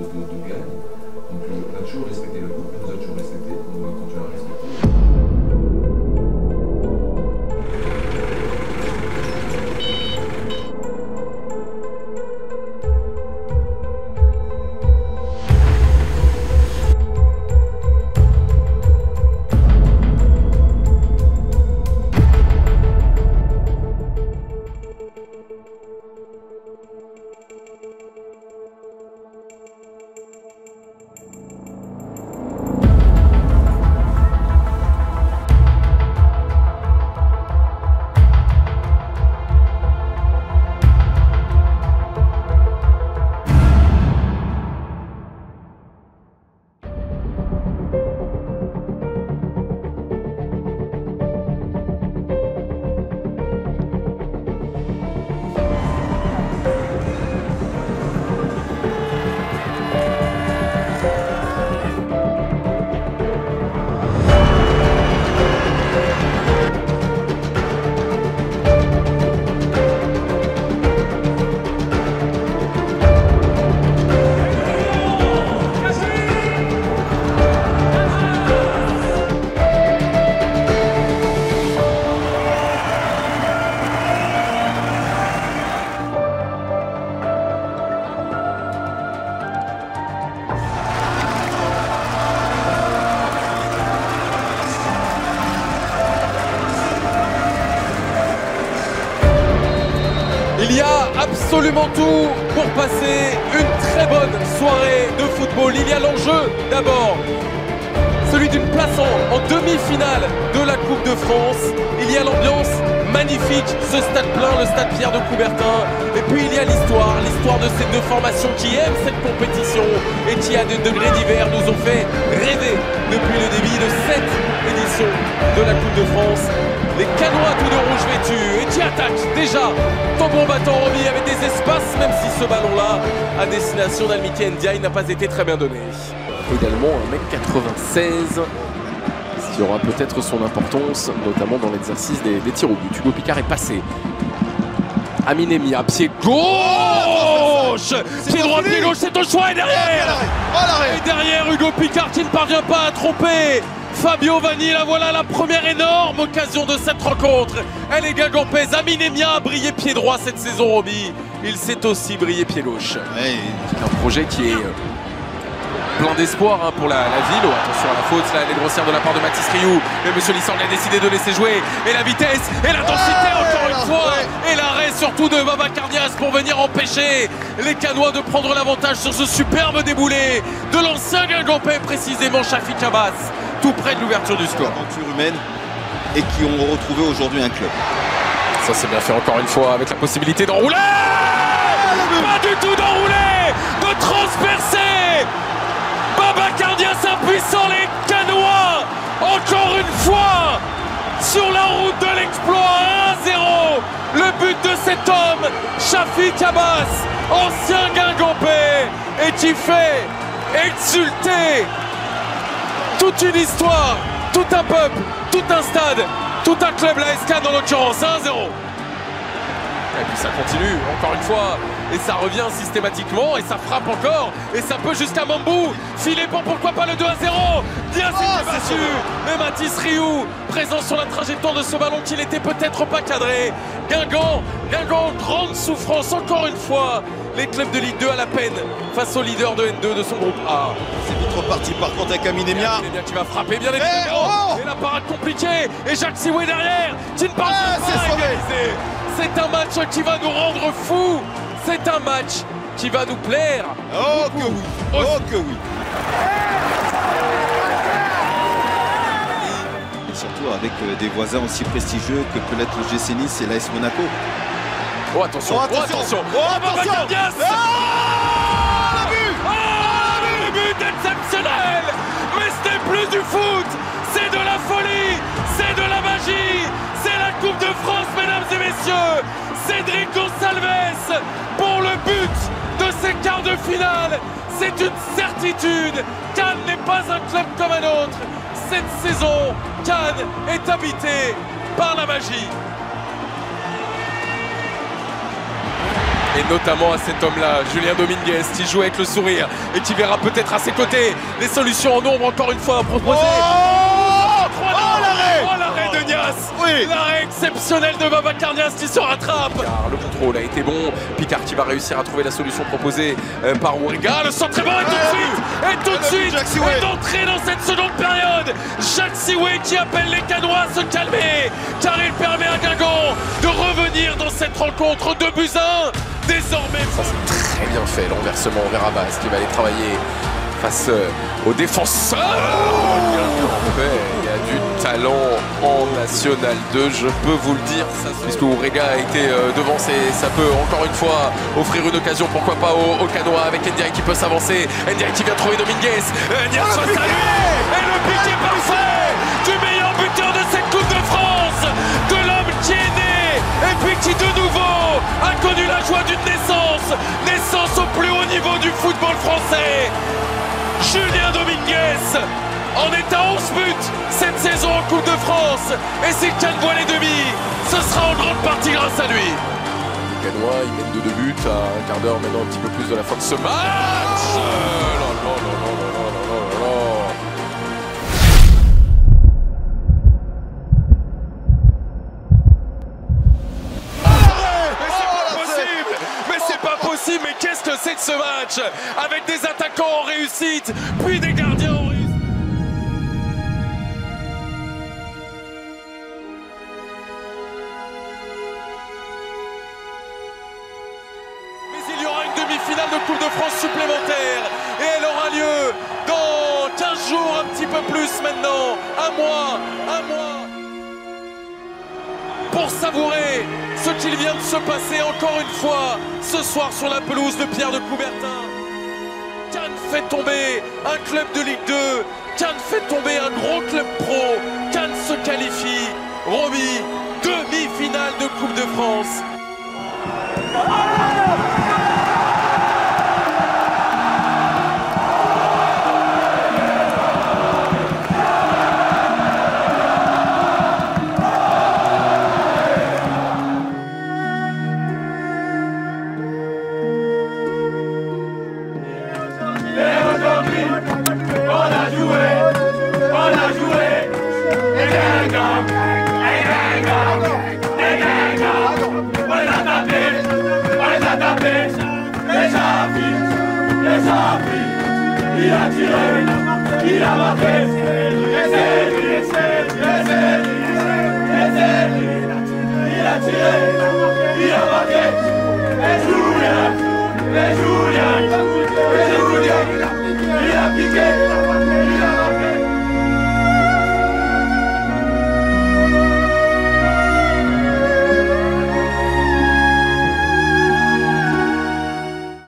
de gagne. Donc on a toujours respecté le groupe, il nous a toujours respecté, on doit continuer à respecter. Il y a absolument tout pour passer une très bonne soirée de football. Il y a l'enjeu d'abord, celui d'une place en demi-finale de la Coupe de France. Il y a l'ambiance magnifique, ce stade plein, le stade Pierre de Coubertin. Et puis il y a l'histoire de ces deux formations qui aiment cette compétition et qui, à des degrés divers, nous ont fait rêver depuis le début de cette édition de la Coupe de France. Les Canois tout de rouge vêtus et qui attaquent déjà tambour battant Romy avec des espaces, même si ce ballon-là, à destination d'Almiki Ndiaye, n'a pas été très bien donné. Également 1m96, ce qui aura peut-être son importance, notamment dans l'exercice des tirs au but. Hugo Picard est passé. Amine Mia, pied gauche, pied droit, pied gauche, c'est au choix et derrière, et derrière Hugo Picard qui ne parvient pas à tromper Fabio Vanni. Là voilà la première énorme occasion de cette rencontre. Elle est guingampaise. Amine Mia a brillé pied droit cette saison, Roby. Il sait aussi briller pied gauche. Ouais. C'est un projet qui est plein d'espoir pour la ville. Oh, attention à la faute, là, elle est grossière de la part de Mathis Rioux. Mais Monsieur Lissandre a décidé de laisser jouer. Et la vitesse, et l'intensité encore une fois. Et l'arrêt surtout de Babacar Diaz pour venir empêcher les Canois de prendre l'avantage sur ce superbe déboulé de l'ancien Guingampais, précisément Shafik Abbas, tout près de l'ouverture du score. Aventure humaine et qui ont retrouvé aujourd'hui un club. Ça c'est bien fait encore une fois avec la possibilité d'enrouler. Pas du tout d'enrouler, de transpercer. Babacar Diaz impuissant, les Canois encore une fois sur la route de l'exploit. 1-0. Le but de cet homme, Shafik Abbas, ancien Guingampais, et qui fait exulter toute une histoire, tout un peuple, tout un stade, tout un club, la SCAN en l'occurrence. 1-0. Et puis ça continue encore une fois et ça revient systématiquement et ça frappe encore et ça peut jusqu'à Mambou filer pour pourquoi pas le 2-0. Bien c'est battu, mais Mathis Rioux présent sur la trajectoire de ce ballon qui n'était peut-être pas cadré. Guingamp, grande souffrance encore une fois. Les clubs de Ligue 2 à la peine face au leader de N2 de son groupe A. C'est notre partie par contre avec Amine Mia. Amine Mia qui va frapper bien évidemment. Et la parade compliquée. Et Jacques Sioué derrière qui ne parvient pas à égaliser. C'est un match qui va nous rendre fous. C'est un match qui va nous plaire. Oh que oui. Oh que oui. Et surtout avec des voisins aussi prestigieux que peut l'être le GC Nice et l'AS Monaco. Oh attention, attention. Babacar Diaz. Le but exceptionnel. Mais ce n'est plus du foot, c'est de la folie, c'est de la magie, c'est la Coupe de France, mesdames et messieurs. Cédric Gonçalves pour le but de ces quarts de finale. C'est une certitude, Cannes n'est pas un club comme un autre. Cette saison, Cannes est habitée par la magie. Et notamment à cet homme-là, Julien Dominguez, qui joue avec le sourire et qui verra peut-être à ses côtés les solutions en nombre encore une fois proposées. L'arrêt de Nias, oui. L'arrêt exceptionnel de Babacar Nias qui se rattrape. Le contrôle a été bon, Picard qui va réussir à trouver la solution proposée par Ouerga. Le centre est bon et tout de suite, et d'entrer dans cette seconde période. Jacques Sioué qui appelle les Canois à se calmer, car il permet à Guingamp de revenir dans cette rencontre 2-1. Désormais, ça c'est très bien fait, le renversement vers Abbas qui va aller travailler face aux défenseurs. Il y a du talent en National 2, je peux vous le dire, puisque Ouerga a été devancé. Ça peut encore une fois offrir une occasion, pourquoi pas aux Canois, avec Ndiaye qui peut s'avancer. Ndiaye qui vient trouver Dominguez. Nias face à lui. Et le piqué parfait du meilleur buteur de cette Coupe de France, de l'homme qui est né et puis qui de nouveau a connu la joie d'une naissance au plus haut niveau du football français. Julien Dominguez en est à 11 buts cette saison en Coupe de France. Et s'il canvoie les demi, ce sera en grande partie grâce à lui. Les Canois, ils mènent de 2 buts à un quart d'heure maintenant, un petit peu plus de la fin de ce match. Mais qu'est-ce que c'est que ce match? Avec des attaquants en réussite, puis des gardiens en réussite. Mais il y aura une demi-finale de Coupe de France supplémentaire. Et elle aura lieu dans 15 jours, un petit peu plus maintenant. Un mois. Pour savourer ce qu'il vient de se passer encore une fois ce soir sur la pelouse de Pierre de Coubertin. Cannes fait tomber un club de Ligue 2, Cannes fait tomber un gros club pro, Cannes se qualifie. Romy, demi-finale de Coupe de France. Il a tiré, il a marqué, et c'est lui, il a tiré, il a marqué, et Julien, il a piqué.